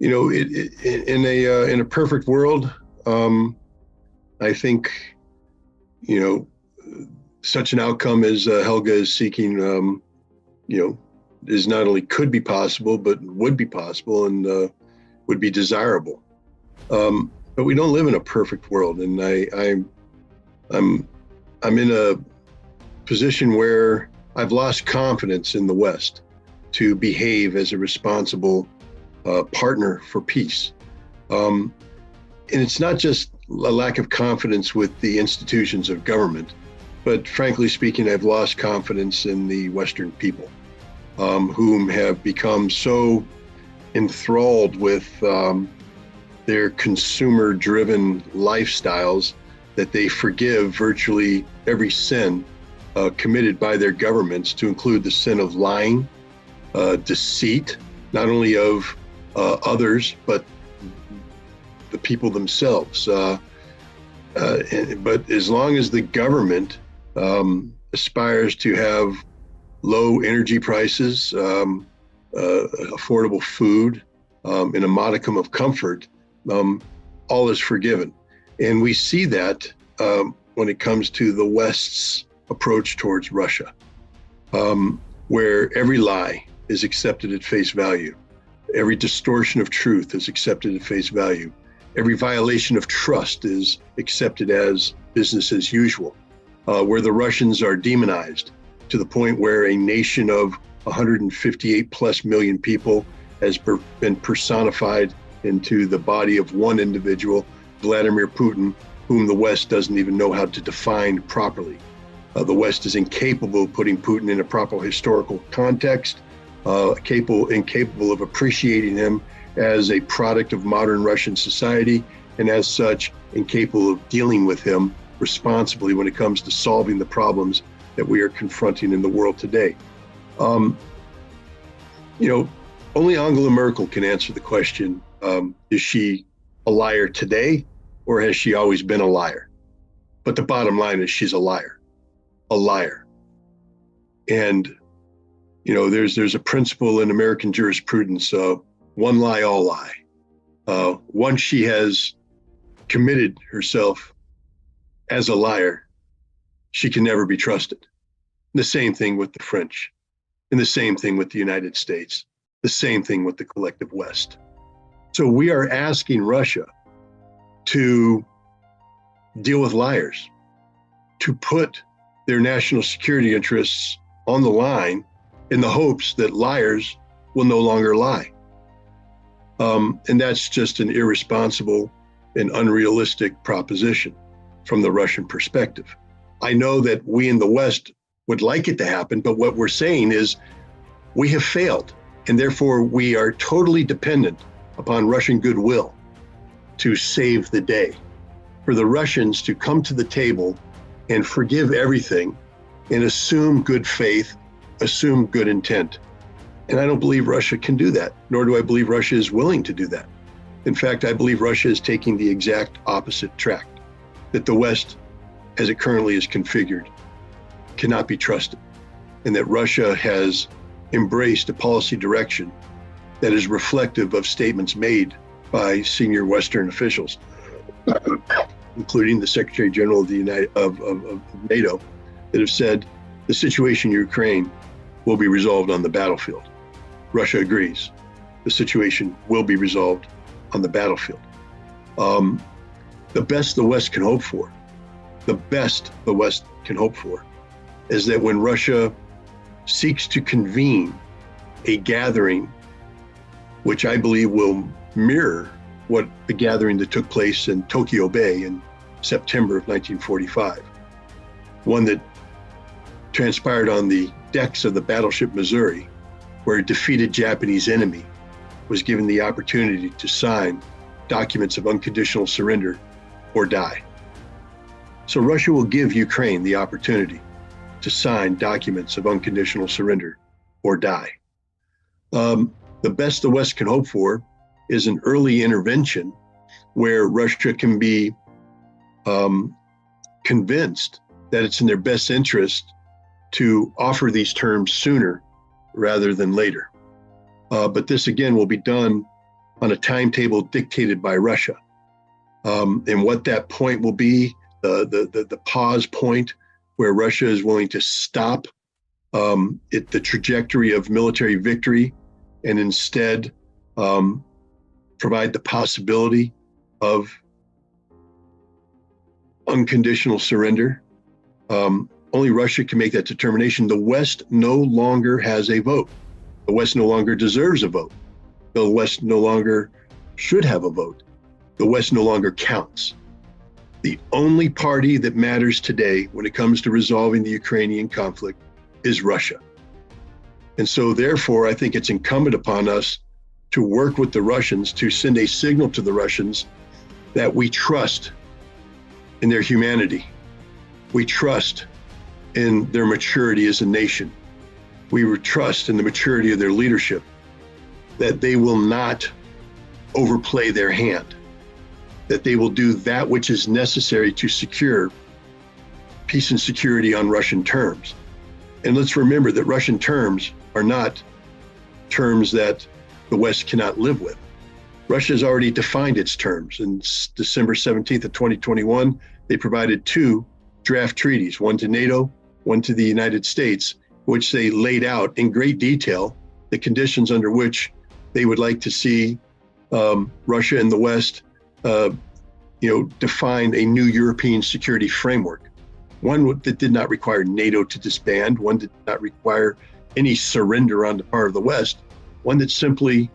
In a perfect world, I think, you know, such an outcome as Helga is seeking, is not only could be possible, but would be possible and would be desirable. But we don't live in a perfect world, and I'm in a position where I've lost confidence in the West to behave as a responsible partner for peace. And it's not just a lack of confidence with the institutions of government, but frankly speaking, I've lost confidence in the Western people, whom have become so enthralled with their consumer-driven lifestyles that they forgive virtually every sin committed by their governments, to include the sin of lying, deceit, not only of others, but the people themselves. But as long as the government aspires to have low energy prices, affordable food, and a modicum of comfort, all is forgiven. And we see that when it comes to the West's approach towards Russia, where every lie is accepted at face value. Every distortion of truth is accepted at face value. Every violation of trust is accepted as business as usual, where the Russians are demonized to the point where a nation of 158 plus million people has been personified into the body of one individual, Vladimir Putin, whom the West doesn't even know how to define properly. The West is incapable of putting Putin in a proper historical context, incapable of appreciating him as a product of modern Russian society, and as such, incapable of dealing with him responsibly when it comes to solving the problems that we are confronting in the world today. Only Angela Merkel can answer the question, is she a liar today, or has she always been a liar? But the bottom line is she's a liar. And, there's a principle in American jurisprudence, one lie, all lie. Once she has committed herself as a liar, she can never be trusted. The same thing with the French, and the same thing with the United States, the same thing with the collective West. So we are asking Russia to deal with liars, to put their national security interests on the line in the hopes that liars will no longer lie. And that's just an irresponsible and unrealistic proposition from the Russian perspective. I know that we in the West would like it to happen, but what we're saying is we have failed, and therefore we are totally dependent upon Russian goodwill to save the day. For the Russians to come to the table and forgive everything and assume good faith, assume good intent. And I don't believe Russia can do that, nor do I believe Russia is willing to do that. In fact, I believe Russia is taking the exact opposite track, that the West, as it currently is configured, cannot be trusted, and that Russia has embraced a policy direction that is reflective of statements made by senior Western officials, including the Secretary General of NATO, that have said the situation in Ukraine will be resolved on the battlefield. Russia agrees. The situation will be resolved on the battlefield. The best the West can hope for, is that when Russia seeks to convene a gathering, which I believe will mirror what the gathering that took place in Tokyo Bay in September of 1945, one that transpired on the decks of the battleship Missouri, where a defeated Japanese enemy was given the opportunity to sign documents of unconditional surrender or die. So Russia will give Ukraine the opportunity to sign documents of unconditional surrender or die. The best the West can hope for is an early intervention where Russia can be convinced that it's in their best interest to offer these terms sooner rather than later. But this again will be done on a timetable dictated by Russia. And what that point will be, the pause point where Russia is willing to stop the trajectory of military victory and instead provide the possibility of unconditional surrender. Only Russia can make that determination. The West no longer has a vote. The West no longer deserves a vote. The West no longer should have a vote. The West no longer counts. The only party that matters today when it comes to resolving the Ukrainian conflict is Russia. And so therefore, I think it's incumbent upon us to work with the Russians to send a signal to the Russians that we trust in their humanity. We trust in their maturity as a nation. We trust in the maturity of their leadership, that they will not overplay their hand, that they will do that which is necessary to secure peace and security on Russian terms. And let's remember that Russian terms are not terms that the West cannot live with. Russia has already defined its terms. In December 17th of 2021, they provided 2 draft treaties, one to NATO, one to the United States, which they laid out in great detail the conditions under which they would like to see Russia and the West define a new European security framework. One that did not require NATO to disband, one that did not require any surrender on the part of the West, one that simply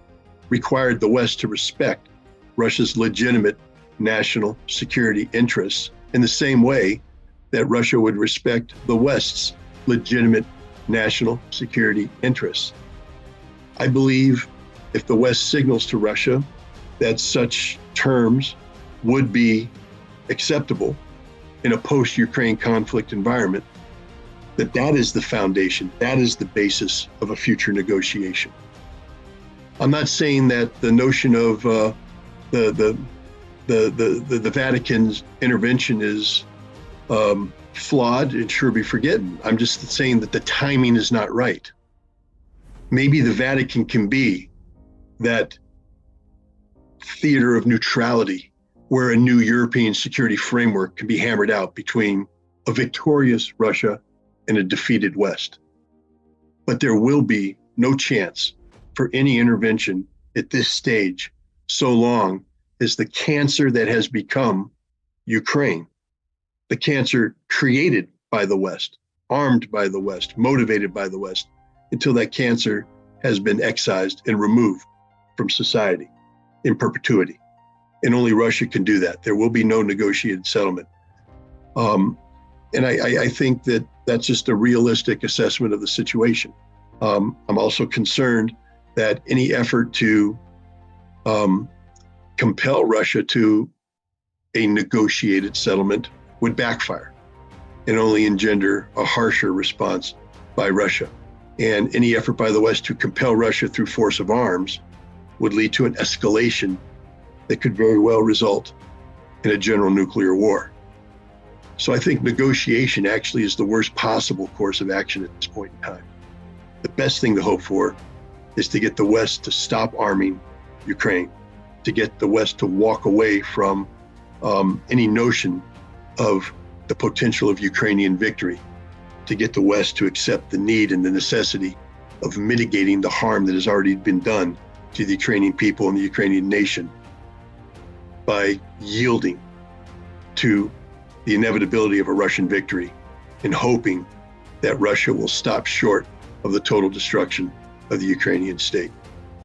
required the West to respect Russia's legitimate national security interests in the same way that Russia would respect the West's legitimate national security interests. I believe if the West signals to Russia that such terms would be acceptable in a post-Ukraine conflict environment, that is the foundation, that is the basis of a future negotiation. I'm not saying that the notion of the Vatican's intervention is flawed. It should be forgotten. I'm just saying that the timing is not right. Maybe the Vatican can be that theater of neutrality where a new European security framework can be hammered out between a victorious Russia and a defeated West. But there will be no chance for any intervention at this stage, so long as the cancer that has become Ukraine, the cancer created by the West, armed by the West, motivated by the West, until that cancer has been excised and removed from society in perpetuity. And only Russia can do that. There will be no negotiated settlement. And I think that that's just a realistic assessment of the situation. I'm also concerned that any effort to compel Russia to a negotiated settlement would backfire and only engender a harsher response by Russia. And any effort by the West to compel Russia through force of arms would lead to an escalation that could very well result in a general nuclear war. So I think negotiation actually is the worst possible course of action at this point in time. The best thing to hope for is to get the West to stop arming Ukraine, to get the West to walk away from any notion of the potential of Ukrainian victory, to get the West to accept the need and the necessity of mitigating the harm that has already been done to the Ukrainian people and the Ukrainian nation by yielding to the inevitability of a Russian victory and hoping that Russia will stop short of the total destruction of the Ukrainian state.